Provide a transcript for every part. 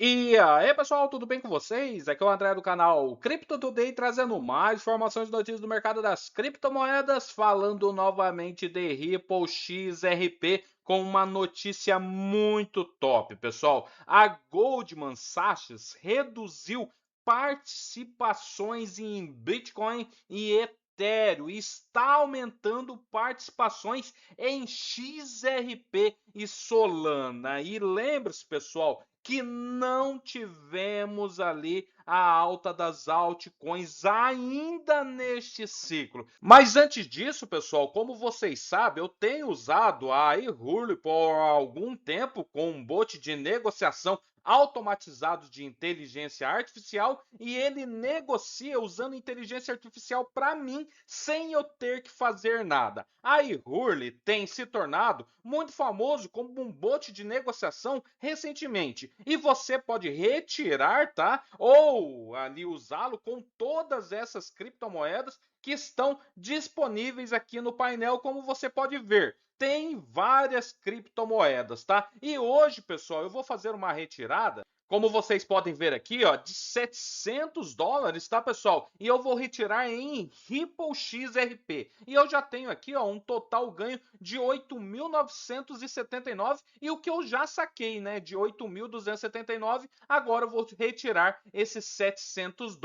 E aí, pessoal, tudo bem com vocês? Aqui é o André do canal Crypto Today, trazendo mais informações e notícias do mercado das criptomoedas, falando novamente de Ripple XRP com uma notícia muito top, pessoal. A Goldman Sachs reduziu participações em Bitcoin e Ethereum e está aumentando participações em XRP e Solana. E lembre-se, pessoal, que não tivemos ali a alta das altcoins ainda neste ciclo. Mas antes disso, pessoal, como vocês sabem, eu tenho usado a eHurley por algum tempo com um bot de negociação automatizado de inteligência artificial e ele negocia usando inteligência artificial para mim sem eu ter que fazer nada. A eHurley tem se tornado muito famoso como um bot de negociação recentemente e você pode retirar, tá? Ou ali usá-lo com todas essas criptomoedas que estão disponíveis aqui no painel, como você pode ver. Tem várias criptomoedas, tá? E hoje, pessoal, eu vou fazer uma retirada, como vocês podem ver aqui, ó, de US$ 700, tá, pessoal? E eu vou retirar em Ripple XRP. E eu já tenho aqui, ó, um total ganho de 8.979 e o que eu já saquei, né, de 8.279, agora eu vou retirar esses US$ 700.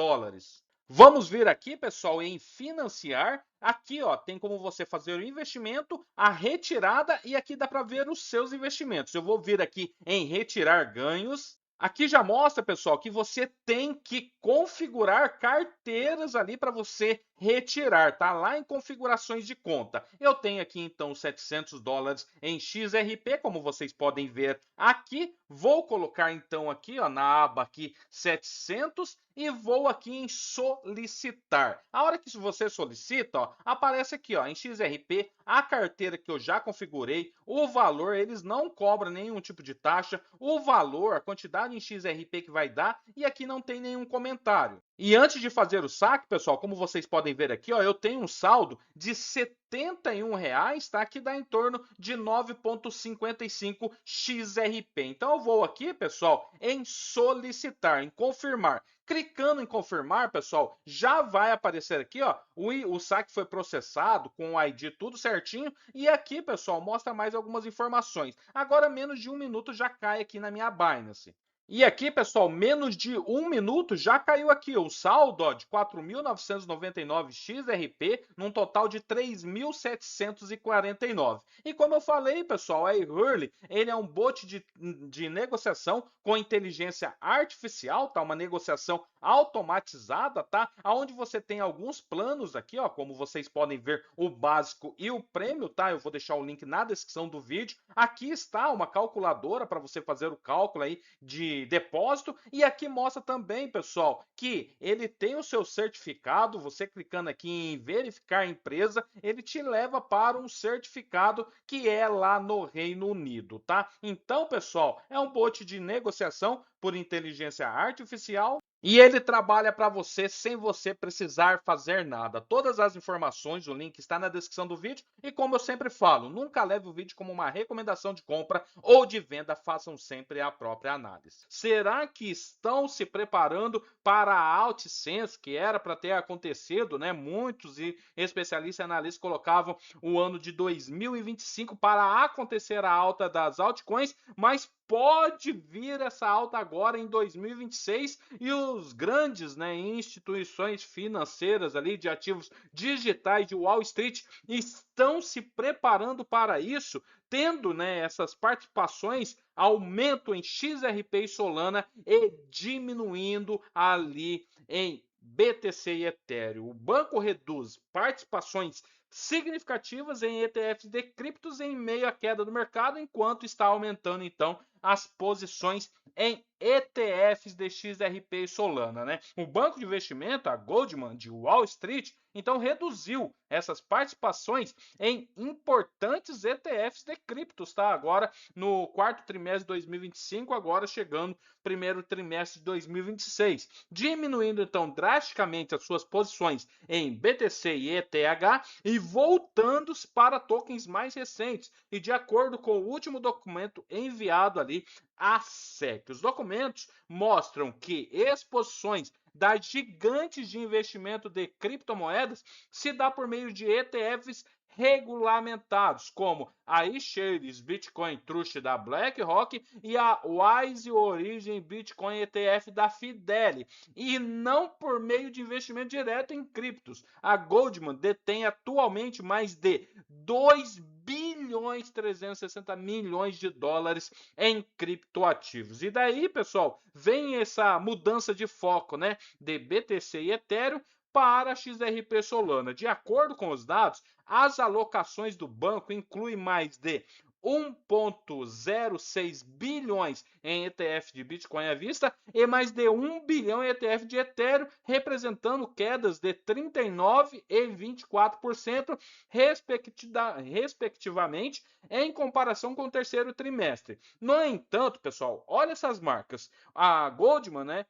Vamos vir aqui, pessoal, em financiar. Aqui, ó, tem como você fazer o investimento, a retirada e aqui dá para ver os seus investimentos. Eu vou vir aqui em retirar ganhos. Aqui já mostra, pessoal, que você tem que configurar carteiras ali para você retirar, tá? Lá em configurações de conta. Eu tenho aqui então US$ 700 em XRP, como vocês podem ver aqui. Vou colocar então aqui, ó, na aba aqui 700 e vou aqui em solicitar. A hora que você solicita, ó, aparece aqui, ó, em XRP, a carteira que eu já configurei, o valor, eles não cobram nenhum tipo de taxa, o valor, a quantidade em XRP que vai dar e aqui não tem nenhum comentário. E antes de fazer o saque, pessoal, como vocês podem ver aqui, ó, eu tenho um saldo de R$ 71, tá? Que dá em torno de 9,55 XRP. Então eu vou aqui, pessoal, em solicitar, em confirmar. Clicando em confirmar, pessoal, já vai aparecer aqui, ó, o saque foi processado com o ID tudo certinho e aqui, pessoal, mostra mais algumas informações. Agora, menos de um minuto já cai aqui na minha Binance. E aqui, pessoal, menos de um minuto já caiu aqui o saldo, ó, de 4.999 XRP, num total de 3.749. E como eu falei, pessoal, a eHurley, ele é um bot de negociação com inteligência artificial, tá? Uma negociação automatizada, tá? Onde você tem alguns planos aqui, ó, como vocês podem ver, o básico e o prêmio, tá? Eu vou deixar o link na descrição do vídeo. Aqui está uma calculadora para você fazer o cálculo aí de depósito e aqui mostra também, pessoal, que ele tem o seu certificado. Você clicando aqui em verificar empresa, ele te leva para um certificado que é lá no Reino Unido, tá? Então, pessoal, é um bot de negociação por inteligência artificial e ele trabalha para você sem você precisar fazer nada. Todas as informações, o link está na descrição do vídeo. E como eu sempre falo, nunca leve o vídeo como uma recomendação de compra ou de venda, façam sempre a própria análise. Será que estão se preparando para a AltSense, que era para ter acontecido, né? Muitos especialistas e analistas colocavam o ano de 2025 para acontecer a alta das altcoins, mas pode vir essa alta agora em 2026 e os grandes, né, instituições financeiras ali de ativos digitais de Wall Street estão se preparando para isso, tendo, né, essas participações aumento em XRP e Solana e diminuindo ali em BTC e Ethereum. O banco reduz participações significativas em ETFs de criptos em meio à queda do mercado, enquanto está aumentando então as posições em ETFs de XRP e Solana, né? O banco de investimento, a Goldman de Wall Street, então reduziu essas participações em importantes ETFs de criptos, tá? Agora no quarto trimestre de 2025, agora chegando primeiro trimestre de 2026, diminuindo então drasticamente as suas posições em BTC e ETH e voltando para tokens mais recentes. E de acordo com o último documento enviado ali à SEC. Os documentos mostram que exposições das gigantes de investimento de criptomoedas se dá por meio de ETFs regulamentados, como a iShares Bitcoin Trust da BlackRock e a Wise Origin Bitcoin ETF da Fidelity, e não por meio de investimento direto em criptos. A Goldman detém atualmente mais de 2 bilhões 360 milhões de dólares em criptoativos. E daí, pessoal, vem essa mudança de foco, né, de BTC e Ethereum para a XRP Solana. De acordo com os dados, as alocações do banco incluem mais de 1,06 bilhões em ETF de Bitcoin à vista e mais de 1 bilhão em ETF de Ethereum, representando quedas de 39% e 24%, respectivamente, em comparação com o terceiro trimestre. No entanto, pessoal, olha essas marcas. A Goldman, né,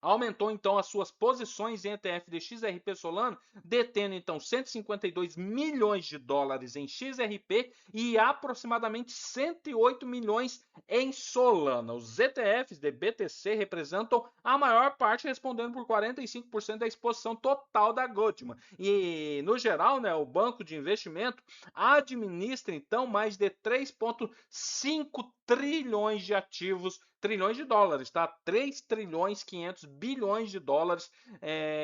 aumentou então as suas posições em ETF de XRP Solana, detendo então 152 milhões de dólares em XRP e aproximadamente 108 milhões em Solana. Os ETFs de BTC representam a maior parte, respondendo por 45% da exposição total da Goldman. E no geral, né, o banco de investimento administra então mais de 3,5 trilhões de ativos, trilhões de dólares, tá? 3 trilhões 500 bilhões de dólares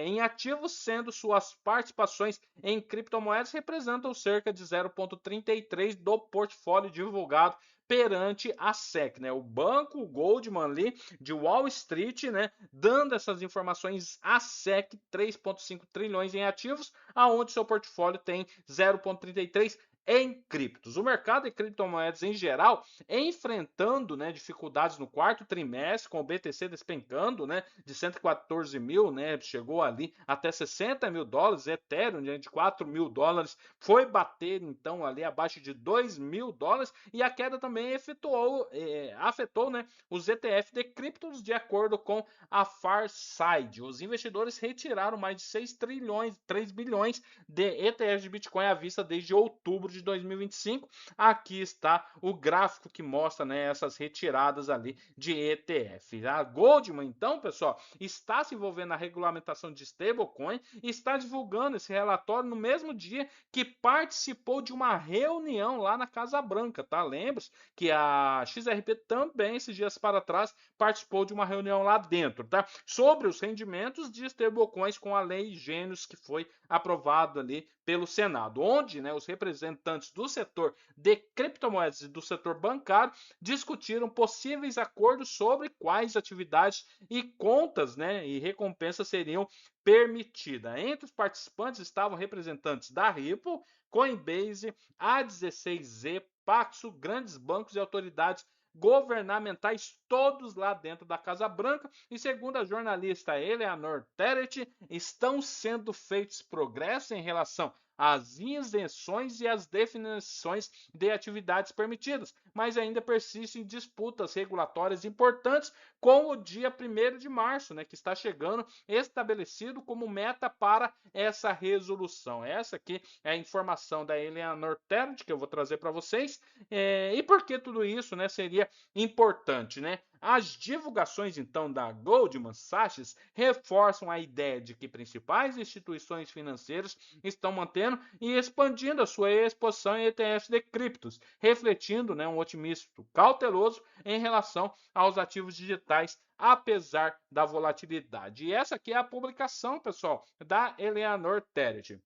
em ativos, sendo suas participações em criptomoedas representam cerca de 0,33% do portfólio divulgado perante a SEC, né? O banco Goldman ali de Wall Street, né, dando essas informações à SEC, 3,5 trilhões em ativos, aonde seu portfólio tem 0,33 em criptos. O mercado de criptomoedas em geral enfrentando, né, dificuldades no quarto trimestre, com o BTC despencando, né, de 114 mil, né, chegou ali até 60 mil dólares, Ethereum de 4 mil dólares, foi bater então ali abaixo de 2 mil dólares, e a queda também afetou, né, os ETF de criptos, de acordo com a Farside. Os investidores retiraram mais de 6 trilhões, 3 bilhões de ETFs de Bitcoin à vista desde outubro de 2025. Aqui está o gráfico que mostra, né, essas retiradas ali de ETF. A Goldman, então, pessoal, está se envolvendo na regulamentação de stablecoin e está divulgando esse relatório no mesmo dia que participou de uma reunião lá na Casa Branca, tá? Lembre-se que a XRP também, esses dias para trás, participou de uma reunião lá dentro, tá? Sobre os rendimentos de stablecoins com a lei Gênios que foi aprovado ali pelo Senado, onde, né, os representantes do setor de criptomoedas e do setor bancário discutiram possíveis acordos sobre quais atividades e contas, né, e recompensas seriam permitidas. Entre os participantes estavam representantes da Ripple, Coinbase, A16Z, Paxo, grandes bancos e autoridades governamentais, todos lá dentro da Casa Branca. E segundo a jornalista Eleanor Terret, estão sendo feitos progressos em relação às isenções e às definições de atividades permitidas, mas ainda persistem disputas regulatórias importantes com o dia 1º de março, né, que está chegando, estabelecido como meta para essa resolução. Essa aqui é a informação da Eleanor Terret que eu vou trazer para vocês. E por que tudo isso, né, seria importante, né? As divulgações, então, da Goldman Sachs reforçam a ideia de que principais instituições financeiras estão mantendo e expandindo a sua exposição em ETFs de criptos, refletindo, né, um otimismo cauteloso em relação aos ativos digitais, apesar da volatilidade. E essa aqui é a publicação, pessoal, da Eleanor Terret.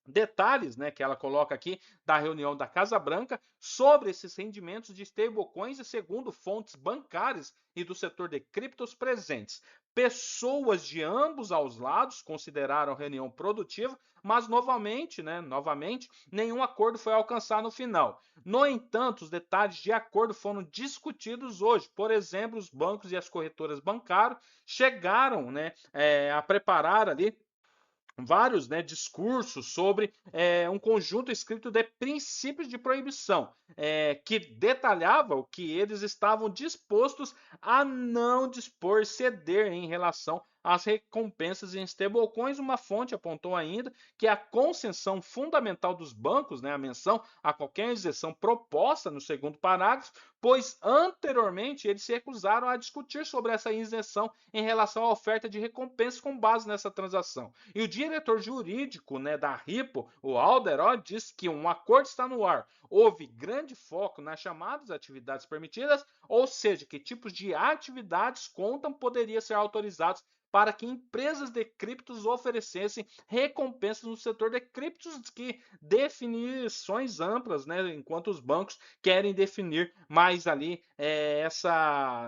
Detalhes, né, que ela coloca aqui da reunião da Casa Branca sobre esses rendimentos de stablecoins e segundo fontes bancárias e do setor de criptos presentes. Pessoas de ambos os lados consideraram a reunião produtiva, mas novamente, nenhum acordo foi alcançado no final. No entanto, os detalhes de acordo foram discutidos hoje. Por exemplo, os bancos e as corretoras bancárias chegaram, né, a preparar ali vários, né, discursos sobre um conjunto escrito de princípios de proibição, que detalhava o que eles estavam dispostos a não dispor, ceder em relação as recompensas em stablecoins. Uma fonte apontou ainda que a concessão fundamental dos bancos, né, a menção a qualquer isenção proposta no segundo parágrafo, pois anteriormente eles se recusaram a discutir sobre essa isenção em relação à oferta de recompensa com base nessa transação. E o diretor jurídico, né, da Ripple, o Alderod, disse que um acordo está no ar. Houve grande foco nas chamadas atividades permitidas, ou seja, que tipos de atividades contam poderiam ser autorizados para que empresas de criptos oferecessem recompensas no setor de criptos, que definições amplas, né, enquanto os bancos querem definir mais ali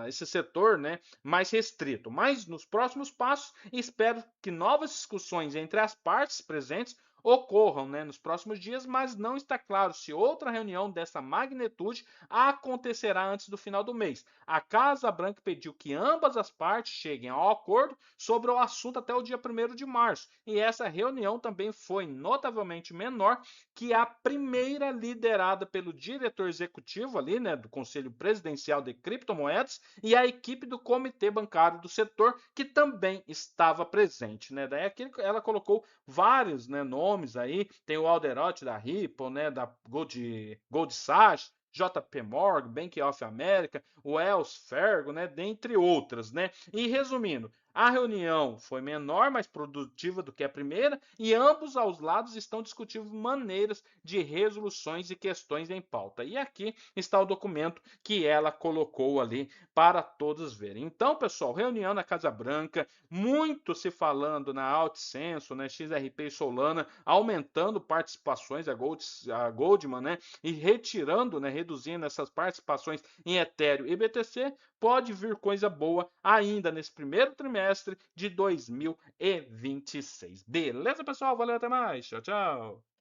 esse setor, né, mais restrito. Mas nos próximos passos, espero que novas discussões entre as partes presentes ocorram, né, nos próximos dias, mas não está claro se outra reunião dessa magnitude acontecerá antes do final do mês. A Casa Branca pediu que ambas as partes cheguem ao acordo sobre o assunto até o dia 1º de março, e essa reunião também foi notavelmente menor que a primeira, liderada pelo diretor executivo ali, né, do Conselho Presidencial de Criptomoedas, e a equipe do Comitê Bancário do Setor, que também estava presente, né? Daí aqui ela colocou vários, né, nomes aí, tem o Alderotti da Ripple, né, da Gold Sachs, JP Morgan, Bank of America, o Wells Fargo, né, dentre outras, né? E resumindo, a reunião foi menor, mais produtiva do que a primeira, e ambos aos lados estão discutindo maneiras de resoluções e questões em pauta. E aqui está o documento que ela colocou ali para todos verem. Então, pessoal, reunião na Casa Branca, muito se falando na AltSenso, né, XRP e Solana, aumentando participações, a Goldman, né, e retirando, né, reduzindo essas participações em Ethereum e BTC. Pode vir coisa boa ainda nesse primeiro trimestre de 2026. Beleza, pessoal? Valeu, até mais. Tchau, tchau.